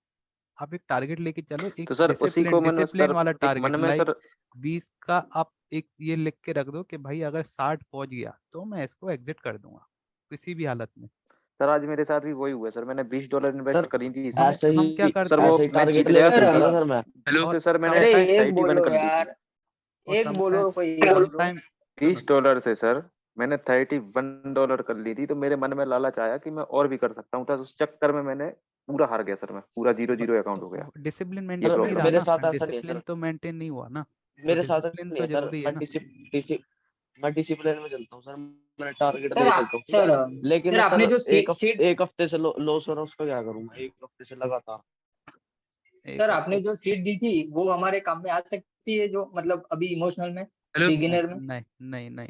आप एक टारगेट लेके चलो, एक तो सर उसी को मैंने डिसिप्लिन सर वाला एक मन टारगेट, में लाइक सर 20 का आप एक ये लिख के रख दो कि भाई अगर 60 पहुंच गया तो मैं इसको एग्जिट कर दूंगा किसी भी हालत में। सर आज मेरे साथ भी वही हुआ सर, मैंने $20 इन्वेस्ट सर करी थी हम इसमें। ऐसे हम क्या ही सर करते वो ऐसे ही हैं, मैं टारगेट जीत गया लेके फिर चलता सर, था सर मैं। और उससे सर मैंने अरे समटाइम एक 31 बोलो कर दी थी। यार, और एक बोलो समटाइम कोई एक बोलो। समटाइम सुनो $20 से सर मैंने $31 कर ली थी, तो मेरे मन में लालच आया कि मैं और भी कर सकता हूँ, तो उस चक्कर में मैंने पूरा हार गया सर, मैं पूरा 0-0 अकाउंट हो गया। डिसिप्लिन ये मेंटेन नहीं सर रहा प्रॉब्लम मेरे ना, साथ ऐसा नहीं है डिसिप्लिन सर, तो मेंटेन नहीं हुआ ना, तो मेरे साथ डिसिप्लिन नहीं तो है सर। जरूरी है ना। मैं डिसिप्लिन में चलता हूँ सर, मैं टारगेट सर लेके चलता हूँ, ठीक सर है। सर लेकिन आपने सर जो सीट एक हफ्ते से लॉस हो रहा है, उसका क्या करूँ मैं? एक हफ्ते से लगातार। सर एक आपने हफ्ते जो सीट दी थी वो हमारे काम में आ सकती है, जो मतलब अभी इमोशनल में, बिगिनर में नहीं नहीं नहीं,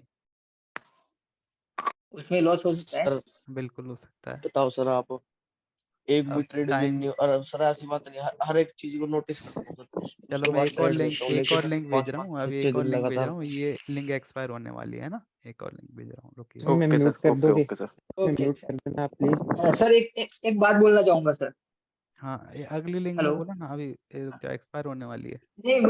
उसमें लॉस हो सकता है। सर बिल्कुल हो सकता है। बताओ सर आप। एक भी अब ट्रेड विन टाइम नहीं, और सर ऐसी बात नहीं, हर एक चीज को नोटिस करता हूँ सर, चलो उसके मैं बाद एक और ट्रेड लिंक लेता हूँ, लेकिन भेज 5 रहा 5 हूँ, अभी 6 एक और दिन लिंक भेज रहा लगातार। हूँ, ये लिंक एक्सपायर होने वाली है ना, एक और लिंक भेज रहा हूँ, रुकिए। सर मैं ओके म्यूट सर, कर ओके दोगे, ओके सर। मैं ओके म्यूट कर देना प्लीज। सर एक बात बोलना चाहूंगा सर। हाँ ये अगली लिंक में हेलो। बोला ना, अभी रुक जाओ, एक्सपायर होने वाली है। नहीं, मुझे